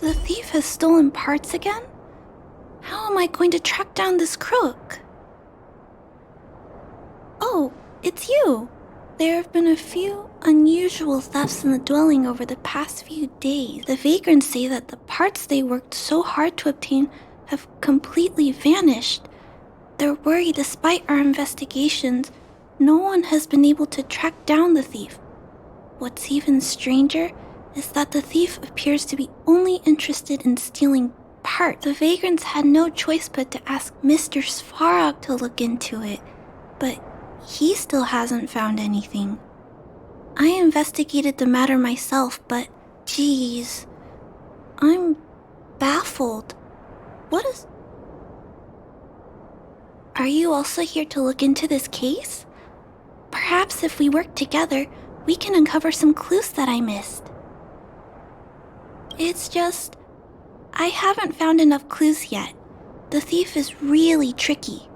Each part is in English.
The thief has stolen parts again? How am I going to track down this crook? Oh, it's you! There have been a few unusual thefts in the dwelling over the past few days. The vagrants say that the parts they worked so hard to obtain have completely vanished. They're worried despite our investigations, no one has been able to track down the thief. What's even stranger is that the thief appears to be only interested in stealing parts. The vagrants had no choice but to ask Mr. Svarog to look into it, but he still hasn't found anything. I investigated the matter myself, but geez, I'm baffled. What is... Are you also here to look into this case? Perhaps if we work together, we can uncover some clues that I missed. It's just, I haven't found enough clues yet. The thief is really tricky.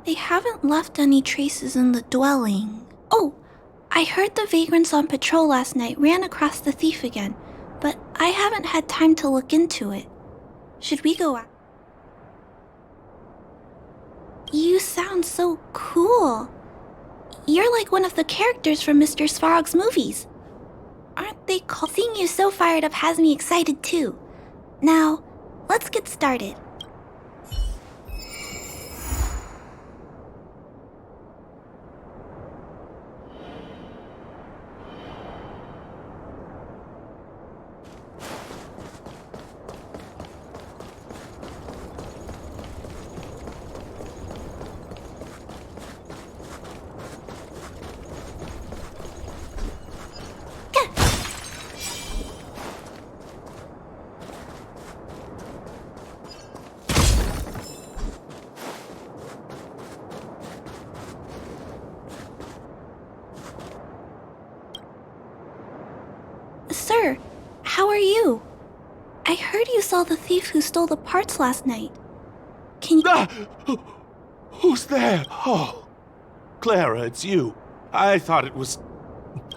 They haven't left any traces in the dwelling. Oh, I heard the vagrants on patrol last night ran across the thief again, but I haven't had time to look into it. Should we go out? You sound so cool. You're like one of the characters from Mr. Svarog's movies. Aren't they cool? Seeing you so fired up has me excited too. Now, let's get started. Sir, how are you? I heard you saw the thief who stole the parts last night. Can you... Who's there? Oh, Clara, it's you. I thought it was...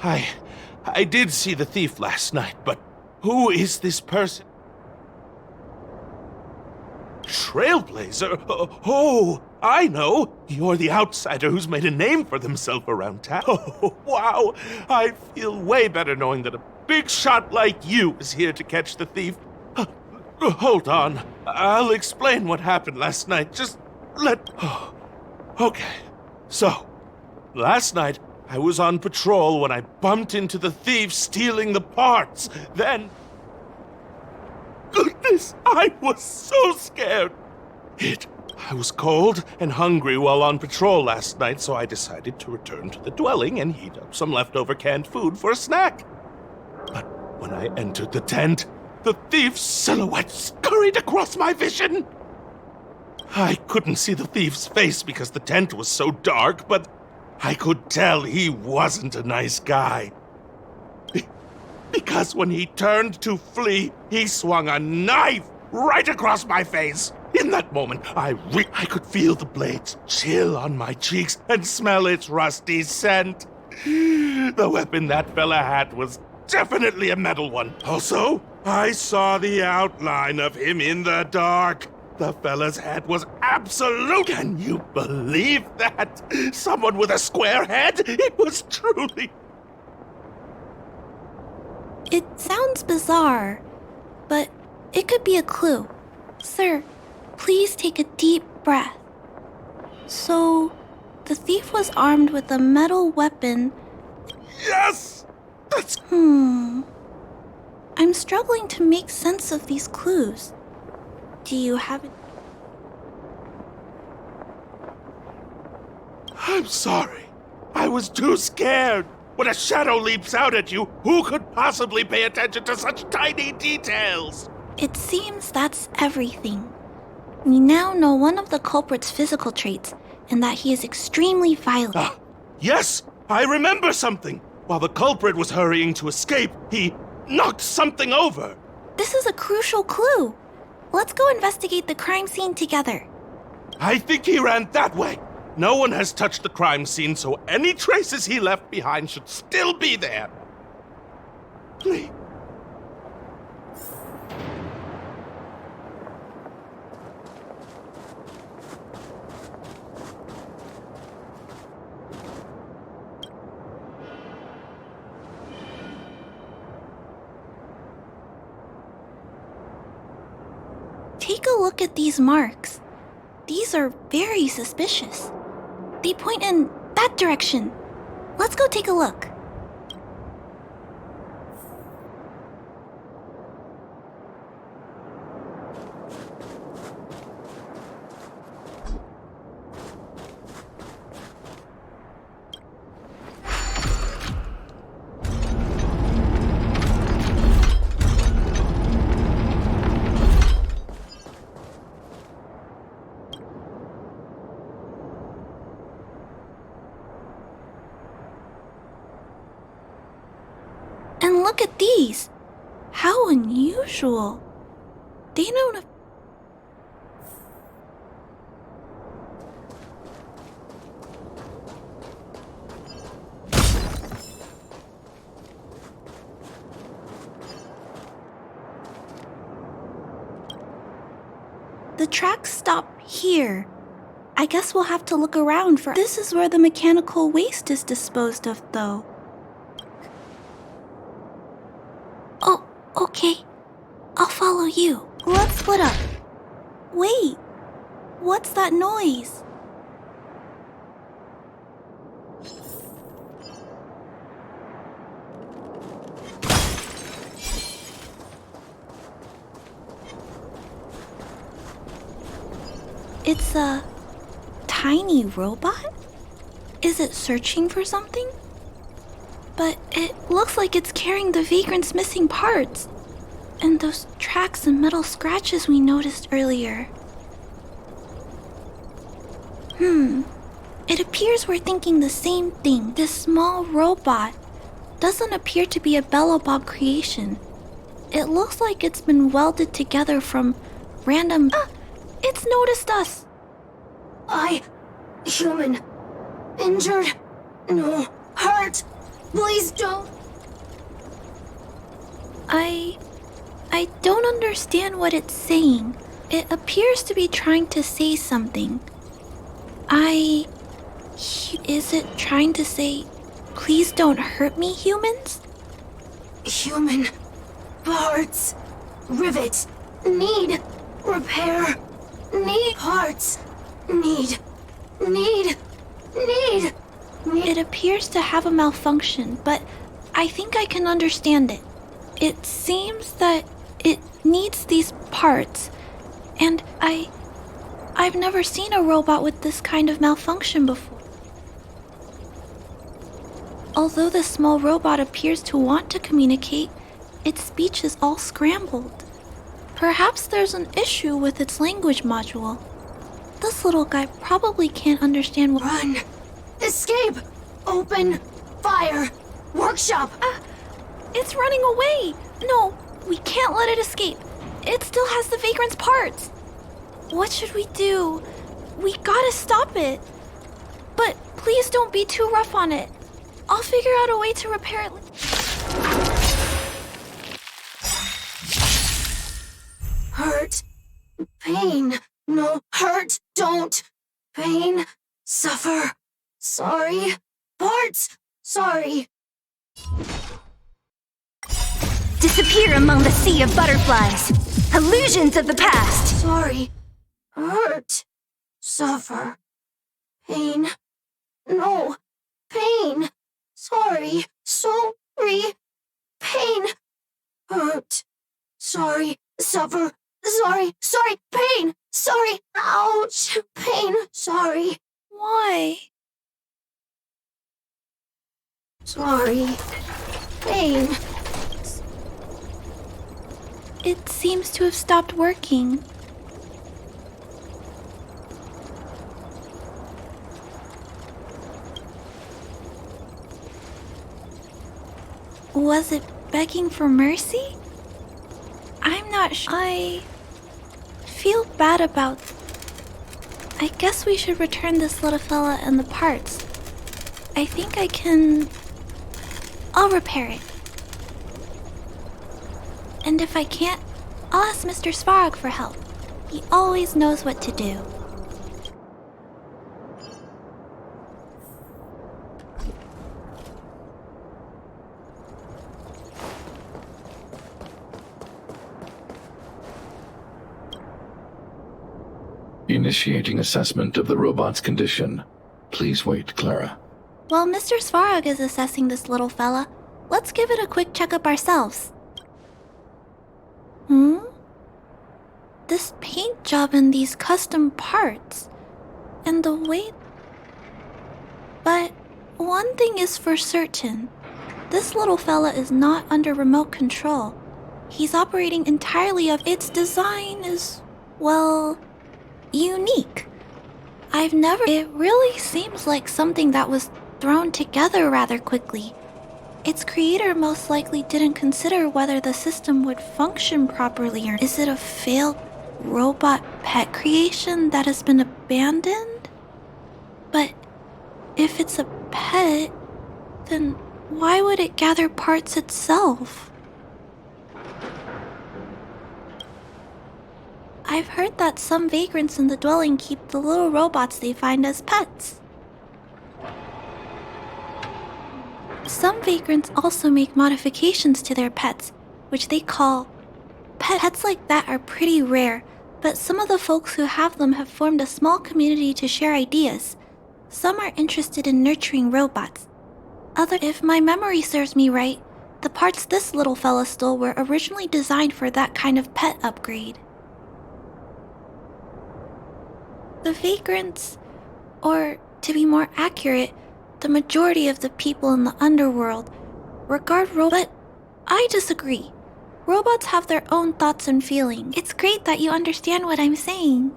I did see the thief last night, but who is this person? Trailblazer? Oh, I know. You're the outsider who's made a name for themselves around town. Oh, wow. I feel way better knowing that a big shot like you is here to catch the thief. Hold on. I'll explain what happened last night. Just let... Okay. So, last night, I was on patrol when I bumped into the thief stealing the parts. Then... Goodness, I was so scared. I was cold and hungry while on patrol last night, so I decided to return to the dwelling and heat up some leftover canned food for a snack. But when I entered the tent, the thief's silhouette scurried across my vision. I couldn't see the thief's face because the tent was so dark, but I could tell he wasn't a nice guy. Because when he turned to flee, he swung a knife right across my face. In that moment, I could feel the blades chill on my cheeks and smell its rusty scent. The weapon that fella had was definitely a metal one. Also, I saw the outline of him in the dark. The fella's head was absolute. Can you believe that? Someone with a square head? It was truly... It sounds bizarre, but it could be a clue. Sir, please take a deep breath. So, the thief was armed with a metal weapon. Yes! That's... I'm struggling to make sense of these clues. Do you have it? I'm sorry. I was too scared. When a shadow leaps out at you, who could possibly pay attention to such tiny details? It seems that's everything. We now know one of the culprit's physical traits, and that he is extremely violent. Yes, I remember something. While the culprit was hurrying to escape, he knocked something over. This is a crucial clue. Let's go investigate the crime scene together. I think he ran that way. No one has touched the crime scene, so any traces he left behind should still be there. Please. Take a look at these marks. These are very suspicious. They point in that direction. Let's go take a look. And look at these. How unusual. They don't... The tracks stop here. I guess we'll have to look around for... This is where the mechanical waste is disposed of, though. Oh, okay. I'll follow you. Let's split up. Wait. What's that noise? It's a tiny robot? Is it searching for something? But it looks like it's carrying the vagrant's missing parts. And those tracks and metal scratches we noticed earlier. It appears we're thinking the same thing. This small robot doesn't appear to be a Belobog creation. It looks like it's been welded together from random... It's noticed us! Human. Injured. No. Hurt. Please don't. I don't understand what it's saying. It appears to be trying to say something. Is it trying to say, please don't hurt me, humans? Human. Parts. Rivets. Need. Repair. Need parts. Need. It appears to have a malfunction, but I think I can understand it. It seems that it needs these parts, and I've never seen a robot with this kind of malfunction before. Although the small robot appears to want to communicate, its speech is all scrambled. Perhaps there's an issue with its language module. This little guy probably can't understand what... Run. Escape. Open. Fire. Workshop. It's running away! No, we can't let it escape. It still has the vagrant's parts. What should we do? We gotta stop it. But please don't be too rough on it. I'll figure out a way to repair it. Hurt. Pain. No. Hurt. Don't. Pain. Suffer. Sorry. Parts. Sorry. Disappear among the sea of butterflies. Illusions of the past. Sorry. Hurt. Suffer. Pain. No. Pain. Sorry. Sorry. Pain. Hurt. Sorry. Suffer. Sorry. Sorry. Pain. Sorry. Ouch. Pain. Sorry. Why? Sorry. Pain. It seems to have stopped working. Was it begging for mercy? I'm not sure. I feel bad about... I guess we should return this little fella and the parts. I think I can... I'll repair it. And if I can't, I'll ask Mr. Svarog for help. He always knows what to do. Initiating assessment of the robot's condition. Please wait, Clara. While Mr. Svarog is assessing this little fella, let's give it a quick checkup ourselves. This paint job and these custom parts, and the weight... But one thing is for certain. This little fella is not under remote control. He's operating entirely of its design is, well, unique. It really seems like something that was thrown together rather quickly. Its creator most likely didn't consider whether the system would function properly, or is it a failed robot pet creation that has been abandoned? But if it's a pet, then why would it gather parts itself? I've heard that some vagrants in the dwelling keep the little robots they find as pets. Some vagrants also make modifications to their pets, which they call pets. Pets like that are pretty rare, but some of the folks who have them have formed a small community to share ideas. Some are interested in nurturing robots. If my memory serves me right, the parts this little fella stole were originally designed for that kind of pet upgrade. The vagrants, or to be more accurate, the majority of the people in the underworld, regard robots. But I disagree. Robots have their own thoughts and feelings. It's great that you understand what I'm saying.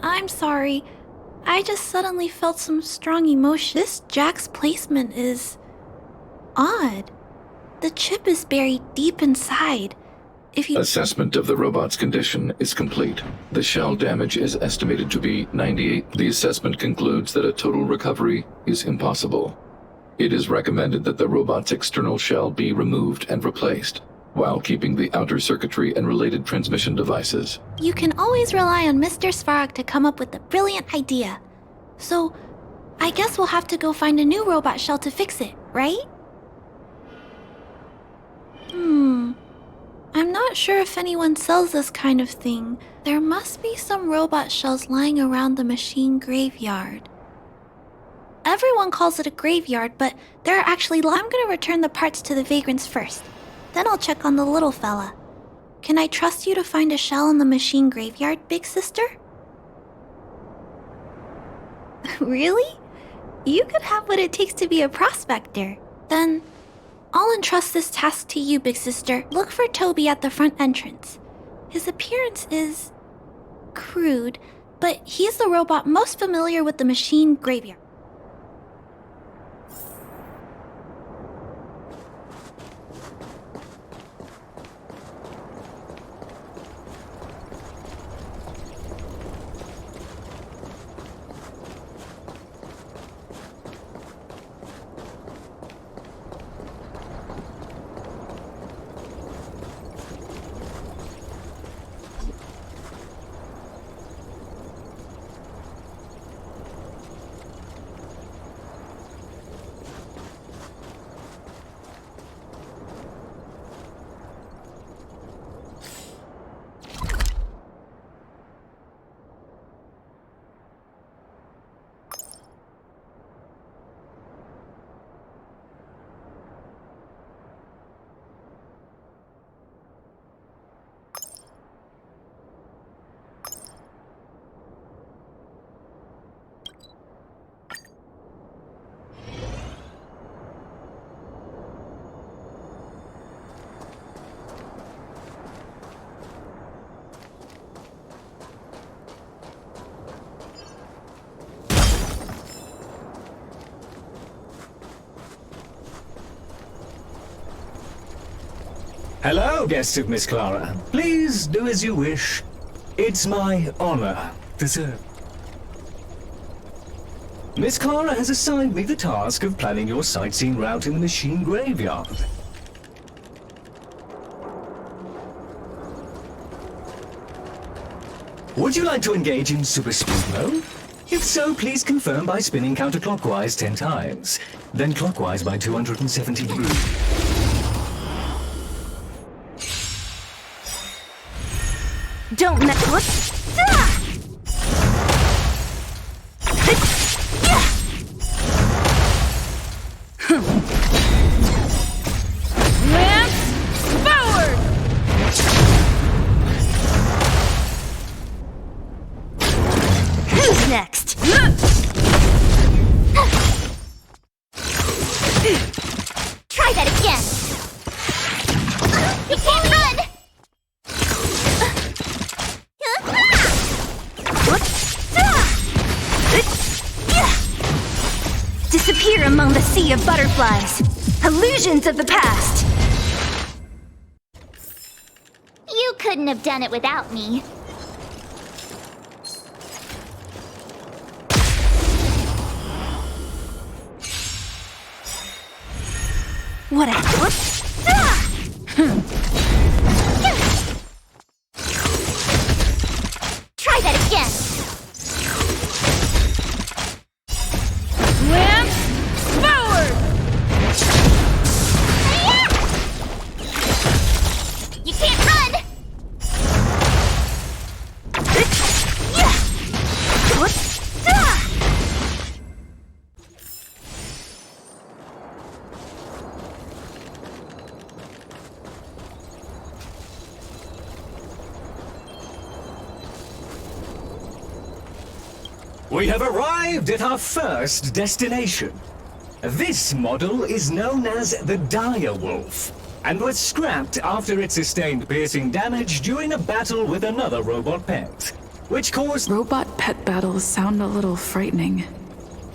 I'm sorry. I just suddenly felt some strong emotion. This jack's placement is odd. The chip is buried deep inside. Assessment of the robot's condition is complete. The shell damage is estimated to be 98. The assessment concludes that a total recovery is impossible. It is recommended that the robot's external shell be removed and replaced, while keeping the outer circuitry and related transmission devices. You can always rely on Mr. Svarog to come up with a brilliant idea. So, I guess we'll have to go find a new robot shell to fix it, right? I'm not sure if anyone sells this kind of thing. There must be some robot shells lying around the machine graveyard. Everyone calls it a graveyard, but there are actually I'm gonna return the parts to the vagrants first. Then I'll check on the little fella. Can I trust you to find a shell in the machine graveyard, big sister? Really? You could have what it takes to be a prospector. Then I'll entrust this task to you, big sister. Look for Toby at the front entrance. His appearance is crude, but he's the robot most familiar with the machine graveyard. Hello, guests of Miss Clara. Please do as you wish. It's my honor to serve. Miss Clara has assigned me the task of planning your sightseeing route in the machine graveyard. Would you like to engage in super speed mode? If so, please confirm by spinning counterclockwise 10 times, then clockwise by 270 degrees. Don't mess with... Lance forward! Who's next? Try that again! You can't run! Disappear among the sea of butterflies. Illusions of the past. You couldn't have done it without me. What a... Try that again. Lance forward! You can't run! We have arrived at our first destination. This model is known as the Dire Wolf, and was scrapped after it sustained piercing damage during a battle with another robot pet, which caused... Robot pet battles sound a little frightening.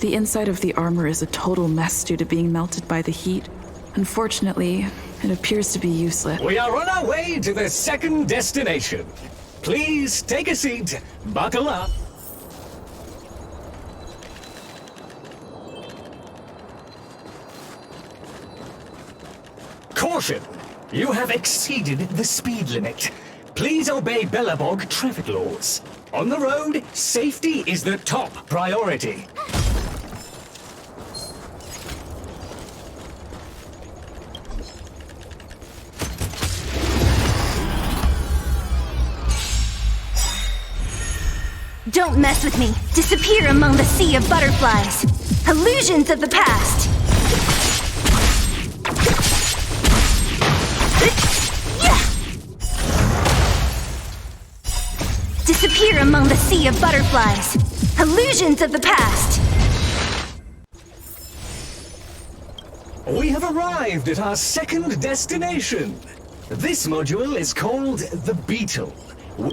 The inside of the armor is a total mess due to being melted by the heat. Unfortunately, it appears to be useless. We are on our way to the second destination. Please take a seat, buckle up. Caution! You have exceeded the speed limit. Please obey Bellabog traffic laws. On the road, safety is the top priority. Don't mess with me. Disappear among the sea of butterflies. Illusions of the past. Disappear among the sea of butterflies. Illusions of the past. We have arrived at our second destination. This module is called the Beetle.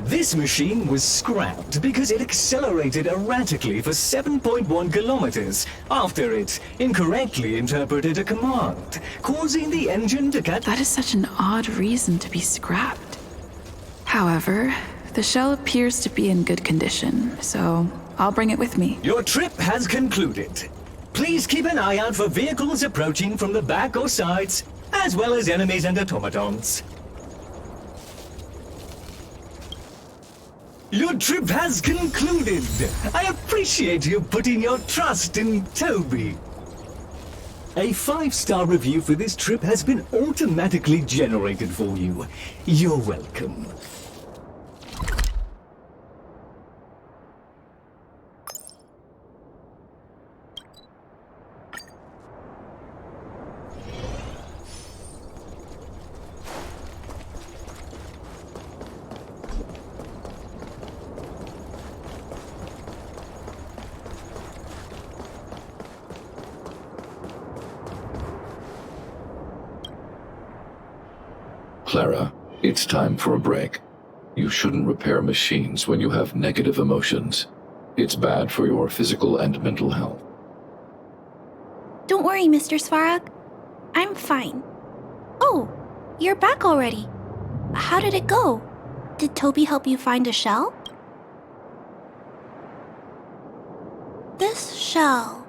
This machine was scrapped because it accelerated erratically for 7.1 kilometers after it incorrectly interpreted a command, causing the engine to catch... That is such an odd reason to be scrapped. However, the shell appears to be in good condition, so I'll bring it with me. Your trip has concluded. Please keep an eye out for vehicles approaching from the back or sides, as well as enemies and automatons. Your trip has concluded. I appreciate you putting your trust in Toby. A 5-star review for this trip has been automatically generated for you. You're welcome. Clara, it's time for a break. You shouldn't repair machines when you have negative emotions. It's bad for your physical and mental health. Don't worry, Mr. Svarog. I'm fine. Oh, you're back already. How did it go? Did Toby help you find a shell? This shell...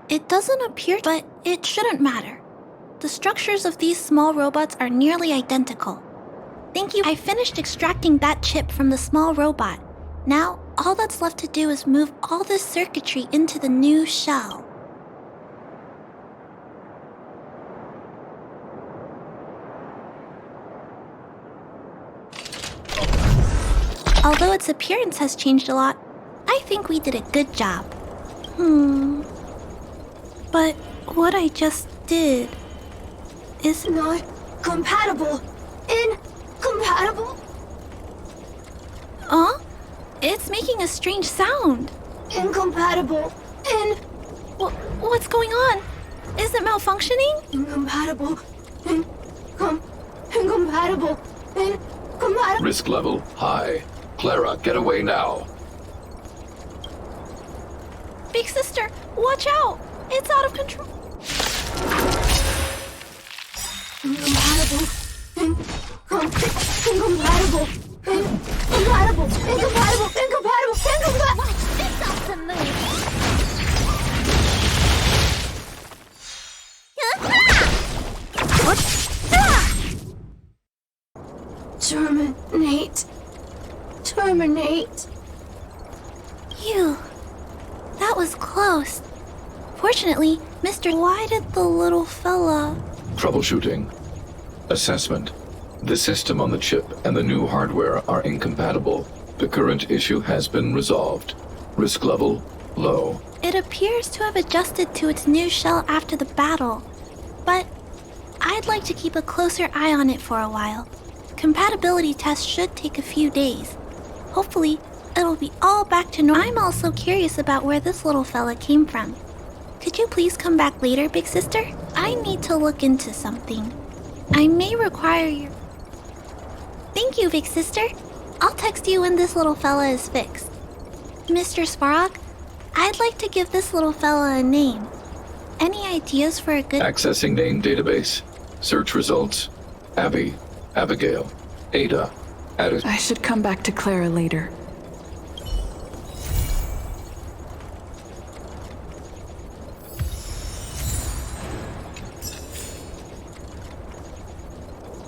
It doesn't appear, but it shouldn't matter. The structures of these small robots are nearly identical. Thank you. I finished extracting that chip from the small robot. Now, all that's left to do is move all this circuitry into the new shell. Although its appearance has changed a lot, I think we did a good job. But what I just did is Not compatible. Incompatible? Huh? It's making a strange sound. Incompatible. What's going on? Is it malfunctioning? Incompatible. Incompatible. Incompatible. Risk level high. Clara, get away now. Big sister, watch out! It's out of control. Incompatible. Incompatible. Incompatible. Incompatible. Incompatible. This awesome move. Terminate. Phew. That was close. Fortunately, why did the little fella... Troubleshooting. Assessment. The system on the chip and the new hardware are incompatible. The current issue has been resolved. Risk level low. It appears to have adjusted to its new shell after the battle, but I'd like to keep a closer eye on it for a while. Compatibility tests should take a few days. Hopefully, it'll be all back to normal. I'm also curious about where this little fella came from. Could you please come back later, big sister? I need to look into something. I may require your... Thank you, big sister. I'll text you when this little fella is fixed. Mr. Svarog, I'd like to give this little fella a name. Any ideas for a good... Accessing name database. Search results. Abby. Abigail. Ada. I should come back to Clara later.